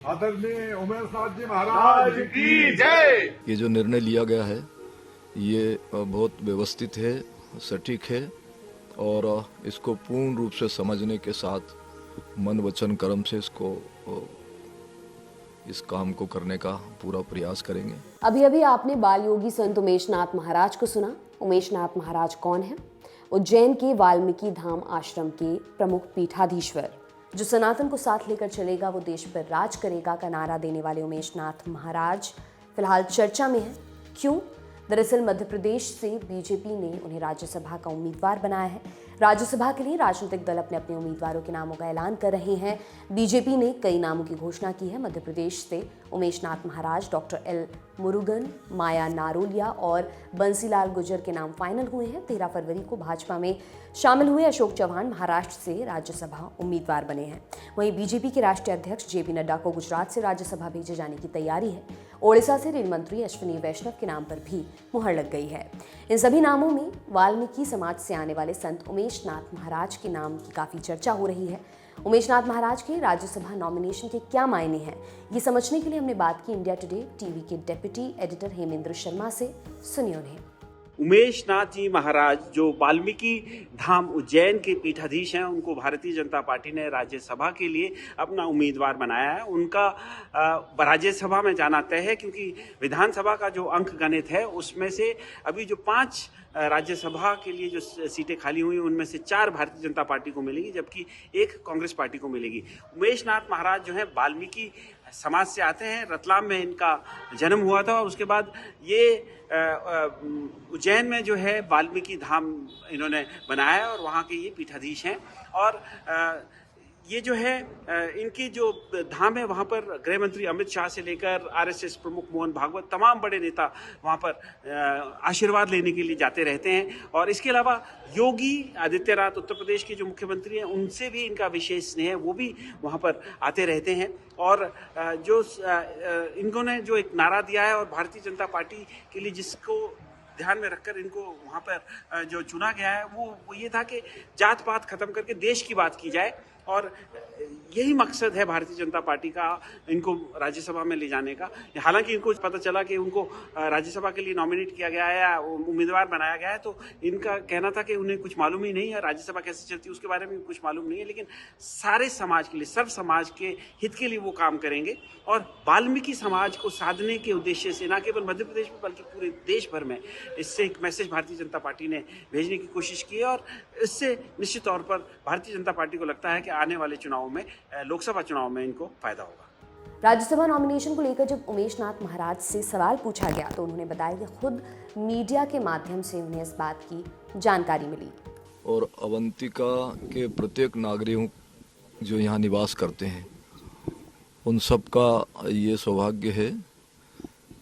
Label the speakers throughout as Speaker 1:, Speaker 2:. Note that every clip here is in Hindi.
Speaker 1: आदरणीय उमेश नाथ जी महाराज की जय।
Speaker 2: ये जो निर्णय लिया गया है ये बहुत व्यवस्थित है, सटीक है और इसको पूर्ण रूप से समझने के साथ मन वचन कर्म से इस काम को करने का पूरा प्रयास करेंगे।
Speaker 3: अभी अभी आपने बाल योगी संत उमेश नाथ महाराज को सुना। उमेश नाथ महाराज कौन है? उज्जैन के वाल्मीकि धाम आश्रम के प्रमुख पीठाधीश्वर, जो सनातन को साथ लेकर चलेगा वो देश पर राज करेगा का नारा देने वाले उमेश नाथ महाराज फिलहाल चर्चा में है। क्यों? दरअसल मध्य प्रदेश से बीजेपी ने उन्हें राज्यसभा का उम्मीदवार बनाया है। राज्यसभा के लिए राजनीतिक दल अपने अपने उम्मीदवारों के नामों का ऐलान कर रहे हैं। बीजेपी ने कई नामों की घोषणा की है। मध्य प्रदेश से उमेश नाथ महाराज, डॉक्टर एल मुरुगन, माया नारोलिया और बंसीलाल गुर्जर के नाम फाइनल हुए हैं। 13 फरवरी को भाजपा में शामिल हुए अशोक चौहान महाराष्ट्र से राज्यसभा उम्मीदवार बने हैं। वहीं बीजेपी के राष्ट्रीय अध्यक्ष जेपी नड्डा को गुजरात से राज्यसभा भेजे जाने की तैयारी है। ओडिशा से रेल मंत्री अश्विनी वैष्णव के नाम पर भी मुहर लग गई है। इन सभी नामों में वाल्मीकि समाज से आने वाले संत उमेश नाथ महाराज के नाम की काफी चर्चा हो रही है। उमेश नाथ महाराज के राज्यसभा नॉमिनेशन के क्या मायने हैं, ये समझने के लिए हमने बात की इंडिया टुडे टीवी के डेप्यूटी एडिटर हेमेंद्र शर्मा से। सुनिए उन्हें।
Speaker 4: उमेश नाथ जी महाराज जो वाल्मीकि धाम उज्जैन के पीठाधीश हैं, उनको भारतीय जनता पार्टी ने राज्यसभा के लिए अपना उम्मीदवार बनाया है। उनका राज्यसभा में जाना तय है, क्योंकि विधानसभा का जो अंक गणित है उसमें से अभी जो 5 राज्यसभा के लिए जो सीटें खाली हुई उनमें से 4 भारतीय जनता पार्टी को मिलेगी, जबकि 1 कांग्रेस पार्टी को मिलेगी। उमेश नाथ महाराज जो है वाल्मीकि समाज से आते हैं। रतलाम में इनका जन्म हुआ था और उसके बाद ये उज्जैन में जो है वाल्मीकि धाम इन्होंने बनाया है और वहाँ के ये पीठाधीश हैं। और ये जो है इनकी जो धाम है वहाँ पर गृह मंत्री अमित शाह से लेकर आरएसएस प्रमुख मोहन भागवत, तमाम बड़े नेता वहाँ पर आशीर्वाद लेने के लिए जाते रहते हैं। और इसके अलावा योगी आदित्यनाथ उत्तर प्रदेश के जो मुख्यमंत्री हैं उनसे भी इनका विशेष स्नेह है, वो भी वहाँ पर आते रहते हैं। और जो इन्होंने जो एक नारा दिया है और भारतीय जनता पार्टी के लिए जिसको ध्यान में रखकर इनको वहाँ पर जो चुना गया है वो ये था कि जात पात खत्म करके देश की बात की जाए। और यही मकसद है भारतीय जनता पार्टी का इनको राज्यसभा में ले जाने का। हालांकि इनको पता चला कि उनको राज्यसभा के लिए नॉमिनेट किया गया है या उम्मीदवार बनाया गया है, तो इनका कहना था कि उन्हें कुछ मालूम ही नहीं है, राज्यसभा कैसे चलती है उसके बारे में कुछ मालूम नहीं है। लेकिन सारे समाज के लिए, सर्व समाज के हित के लिए वो काम करेंगे। और वाल्मीकि समाज को साधने के उद्देश्य से न केवल मध्य प्रदेश में बल्कि पूरे देश भर में इससे एक मैसेज भारतीय जनता पार्टी ने भेजने की कोशिश की है। और इससे निश्चित तौर पर भारतीय जनता पार्टी को लगता है कि आने वाले चुनाव में, लोकसभा चुनाव में इनको फायदा होगा।
Speaker 3: राज्यसभा नॉमिनेशन को लेकर जब उमेश नाथ महाराज से सवाल पूछा गया तो उन्होंने बताया कि खुद मीडिया के माध्यम से उन्हें इस बात की जानकारी मिली।
Speaker 2: और अवंतिका के प्रत्येक नागरिक जो यहाँ निवास करते हैं उन सब का ये सौभाग्य है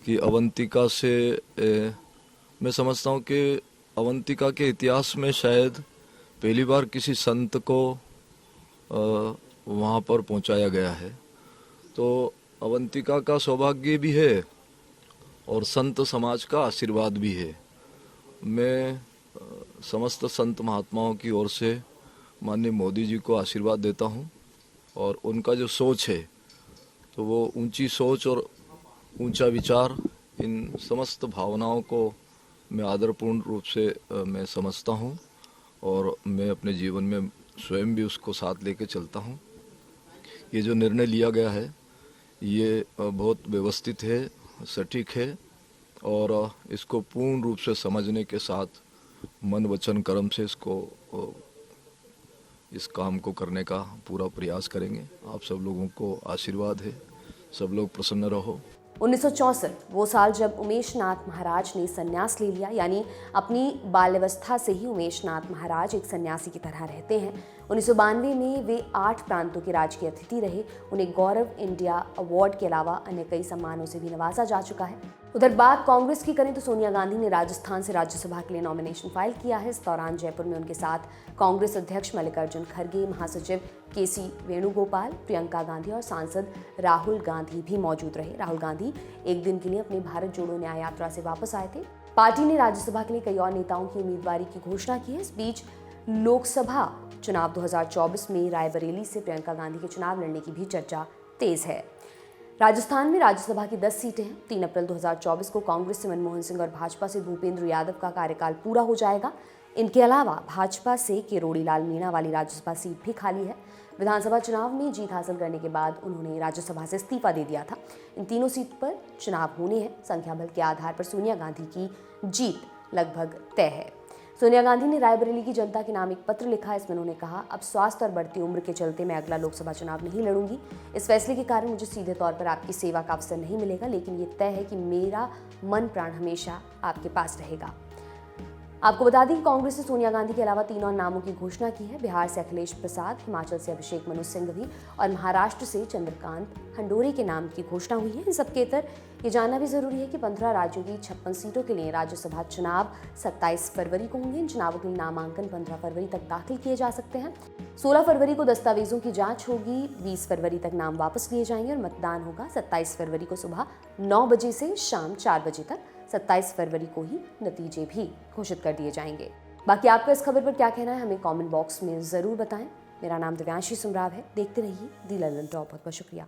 Speaker 2: कि अवंतिका से मैं समझता हूँ कि अवंतिका के इतिहास में शायद पहली बार किसी संत को वहाँ पर पहुँचाया गया है। तो अवंतिका का सौभाग्य भी है और संत समाज का आशीर्वाद भी है। मैं समस्त संत महात्माओं की ओर से माननीय मोदी जी को आशीर्वाद देता हूँ और उनका जो सोच है तो वो ऊंची सोच और ऊंचा विचार, इन समस्त भावनाओं को मैं आदरपूर्ण रूप से मैं समझता हूँ और मैं अपने जीवन में स्वयं भी उसको साथ लेके चलता हूँ। ये जो निर्णय लिया गया है ये बहुत व्यवस्थित है, सटीक है और इसको पूर्ण रूप से समझने के साथ मन वचन कर्म से इस काम को करने का पूरा प्रयास करेंगे। आप सब लोगों को आशीर्वाद है, सब लोग प्रसन्न रहो।
Speaker 3: 1964 वो साल जब उमेश नाथ महाराज ने संन्यास ले लिया, यानी अपनी बाल्यावस्था से ही उमेश नाथ महाराज एक सन्यासी की तरह रहते हैं। 1992 में वे 8 प्रांतों के राजकीय अतिथि रहे। उन्हें गौरव इंडिया अवार्ड के अलावा अन्य कई सम्मानों से भी नवाजा जा चुका है। उधर बात कांग्रेस की करें तो सोनिया गांधी ने राजस्थान से राज्यसभा के लिए नॉमिनेशन फाइल किया है। इस दौरान जयपुर में उनके साथ कांग्रेस अध्यक्ष मल्लिकार्जुन खड़गे, महासचिव केसी वेणुगोपाल, प्रियंका गांधी और सांसद राहुल गांधी भी मौजूद रहे। राहुल गांधी एक दिन के लिए अपनी भारत जोड़ो न्याय यात्रा से वापस आए थे। पार्टी ने राज्यसभा के लिए कई और नेताओं की उम्मीदवारी की घोषणा की है। इस बीच लोकसभा चुनाव 2024 में रायबरेली से प्रियंका गांधी के चुनाव लड़ने की भी चर्चा तेज है। राजस्थान में राज्यसभा की 10 सीटें हैं। 3 अप्रैल 2024 को कांग्रेस से मनमोहन सिंह और भाजपा से भूपेंद्र यादव का कार्यकाल पूरा हो जाएगा। इनके अलावा भाजपा से किरोड़ी लाल मीणा वाली राज्यसभा सीट भी खाली है। विधानसभा चुनाव में जीत हासिल करने के बाद उन्होंने राज्यसभा से इस्तीफा दे दिया था। इन तीनों सीट पर चुनाव होने हैं। संख्या बल के आधार पर सोनिया गांधी की जीत लगभग तय है। सोनिया गांधी ने रायबरेली की जनता के नाम एक पत्र लिखा। इसमें उन्होंने कहा, अब स्वास्थ्य और बढ़ती उम्र के चलते मैं अगला लोकसभा चुनाव नहीं लड़ूंगी। इस फैसले के कारण मुझे सीधे तौर पर आपकी सेवा का अवसर नहीं मिलेगा, लेकिन ये तय है कि मेरा मन प्राण हमेशा आपके पास रहेगा। आपको बता दें कि कांग्रेस ने सोनिया गांधी के अलावा 3 और नामों की घोषणा की है। बिहार से अखिलेश प्रसाद, हिमाचल से अभिषेक मनु सिंघवी और महाराष्ट्र से चंद्रकांत खंडोरे के नाम की घोषणा हुई है। इन सबके इतर ये जानना भी जरूरी है कि 15 राज्यों की 56 सीटों के लिए राज्यसभा चुनाव 27 फरवरी को होंगे। इन चुनावों के लिए नामांकन 15 फरवरी तक दाखिल किए जा सकते हैं। 16 फरवरी को दस्तावेजों की जांच होगी। 20 फरवरी तक नाम वापस लिए जाएंगे और मतदान होगा 27 फरवरी को सुबह 9 बजे से शाम 4 बजे तक। 27 फरवरी को ही नतीजे भी घोषित कर दिए जाएंगे। बाकी आपका इस खबर पर क्या कहना है, हमें कमेंट बॉक्स में जरूर बताएं। मेरा नाम दिव्यांशी सुमराव है। देखते रहिए दी ललन टॉप। बहुत बहुत शुक्रिया।